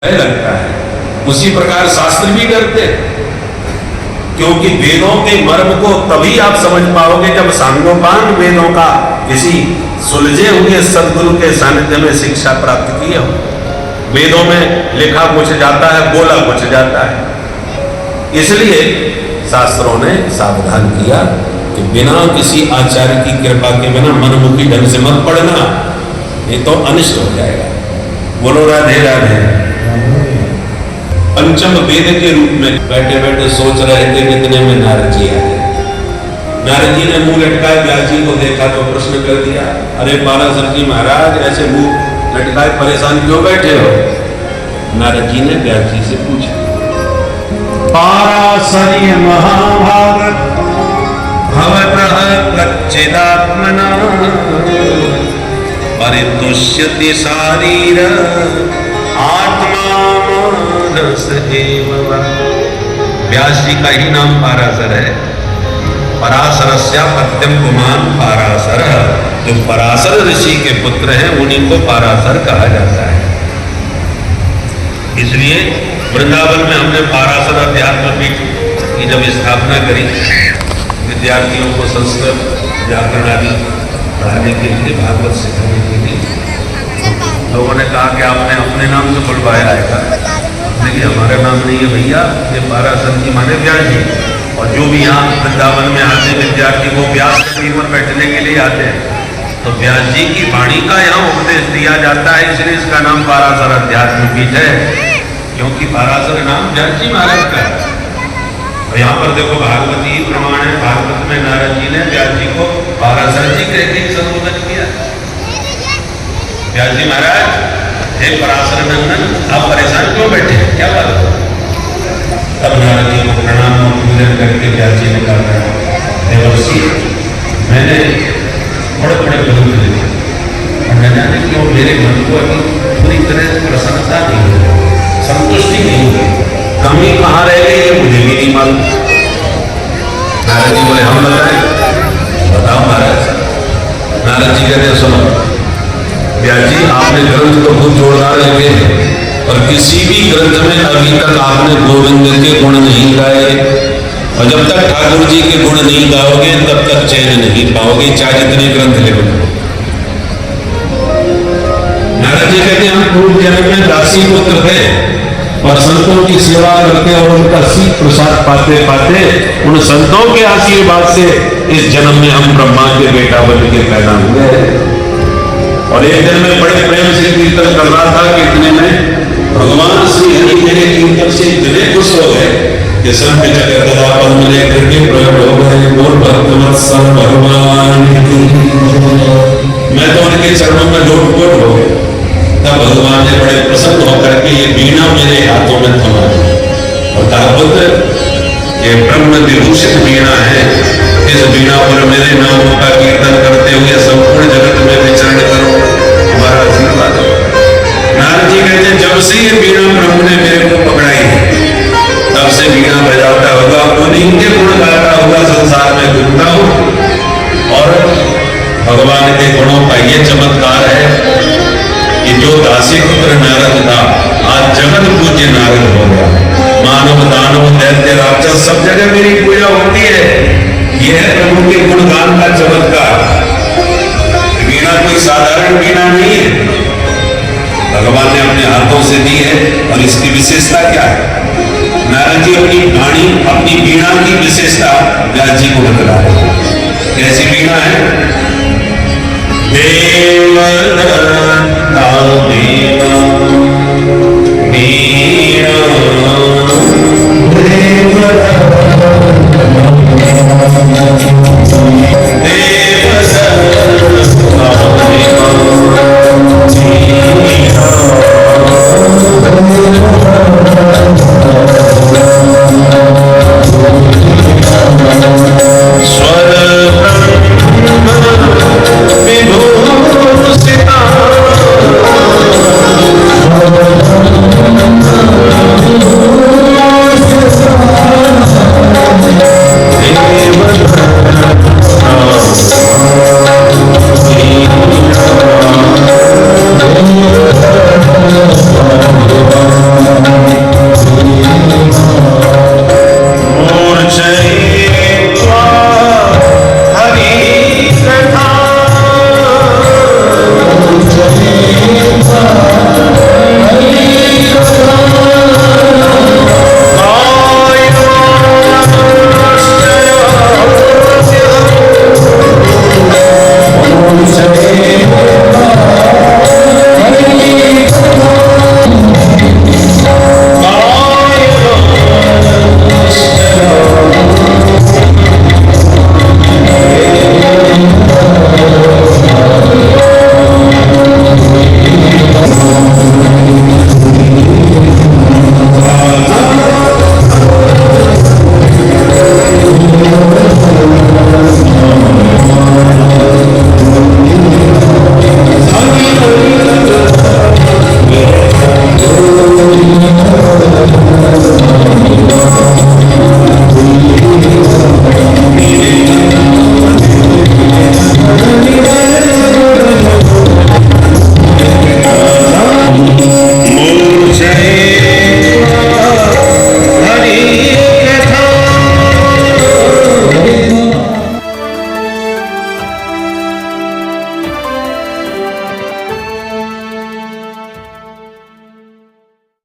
लगता है, उसी प्रकार शास्त्र भी डरते, क्योंकि वेदों के मर्म को तभी आप समझ पाओगे जब सांगोपांग वेदों का किसी सुलझे हुए सद्गुरु के सानिध्य में शिक्षा प्राप्त की हो। वेदों में लिखा कुछ जाता है, बोला कुछ जाता है। इसलिए शास्त्रों ने सावधान किया कि बिना किसी आचार्य की कृपा के बिना मनमुखी ढंग से मत पढ़ना, ये तो अनिष्ट हो जाएगा। बोलो राधे राधे। पंचम वेद के रूप में बैठे बैठे सोच रहे थे कितने में नारद जी आए। नारद जी ने मुंह लटकाए व्यास जी को देखा तो प्रश्न कर दिया, अरे पाराशर जी महाराज ऐसे मुंह लटकाए परेशान क्यों बैठे हो? नारद जी ने व्यास जी से पूछा, पाराशर्य महाभारत भवतः कच्चिदात्मना परितुष्यति शारीर आत्मा मानस एव। व्यास जी का ही नाम पाराशर है। पराशरस्य पत्यम पुमान पाराशर, जो पराशर ऋषि के पुत्र हैं उन्हीं को पाराशर कहा जाता है। इसलिए वृंदावन में हमने पाराशर अध्यात्म पीठ की जब स्थापना करी, विद्यार्थियों को संस्कृत व्याकरण आदि पढ़ाने के लिए, भागवत सिखाने के लिए, लोगों ने कहा कि आपने अपने नाम से बुलवाया है। देखिए हमारा नाम नहीं है भैया, ये पाराशर जी माने व्यास जी। और जो भी यहाँ वृंदावन में आते विद्यार्थी वो व्यास पर बैठने के लिए आते हैं, तो व्यास जी की वाणी का यहाँ उपदेश दिया जाता है। इसलिए इसका नाम पाराशर अध्यात्म पीठ है, क्योंकि पाराशर नाम व्यास जी महाराज का है। और यहाँ पर देखो भागवती प्रमाण है, भागवत में नारद जी ने व्यास जी को पाराशर जी कह के संबोधन किया। व्यास जी महाराज, हे पराशर नंदन, आप परेशान क्यों बैठे हैं, क्या बात है? तब नारद जी को प्रणाम और पूजन करके व्यास जी ने कहा, देवर्षि मैंने बड़े बड़े ग्रंथ लिखे और न जाने क्यों मेरे मन को अभी पूरी तरह प्रसन्नता नहीं हुई, संतुष्टि नहीं हुई, कमी कहाँ रह गई है मुझे भी नहीं मालूम। नारद जी बोले, हम बताएं? बताओ महाराज। नारद जी कहते सुनो व्यास जी, आपने ग्रंथ तो बहुत जोरदार लिखे हैं, और किसी भी ग्रंथ में अभी तक आपने गोविंद के गुण नहीं गाए, और जब तक ठाकुर जी के गुण नहीं गाओगे तब तक चैन नहीं पाओगे, चाहे जितने ग्रंथ लिखो। नारद जी कहते हम पूर्व जन्म में दासी पुत्र थे और संतों की सेवा करके और उनका सीख प्रसाद पाते पाते उन संतों के आशीर्वाद से इस जन्म में हम ब्रह्मा के बेटा बन के पैदा हुए। और एक दिन मैं बड़े प्रेम से कीर्तन कर रहा था कि इतने में भगवान श्री हरि मेरे कीर्तन से इतने खुश हो गए कि सब जगह गदापन मेरे करके प्रकट हो गए। बोल भक्तवत्सल भगवान, मैं तो उनके चरणों में लोटपोट हो गया। तब भगवान ने बड़े प्रसन्न होकर के ये वीणा मेरे हाथों में थमा दी और कहा, पुत्र ये ब्रह्म विभूषित वीणा है, इस वीणा पर मेरे नामों का कीर्तन करते हुए संपूर्ण जगत में विचरण करो, हमारा आशीर्वाद हो। नारद जी कहते जब से ये वीणा ब्रह्म ने मेरे को पकड़ाई है तब से वीणा बजाता होगा, उन्हीं के गुण गाता हुआ संसार में घूमता हूँ। और भगवान के गुणों का ये चमत्कार है कि जो दासी पुत्र नारद था आज जगत पूज्य नारद हो गया। मानव दानव दैत्य राक्षस सब जगह मेरी पूजा होती है। यह है प्रभु के गुणगान का चमत्कार। वीणा कोई साधारण वीणा नहीं है, भगवान ने अपने हाथों से दी है। और इसकी विशेषता क्या है? नारद जी अपनी वाणी, अपनी वीणा की विशेषता व्यास जी को बतला रहे हैं। कैसी वीणा है? देव मूर्छये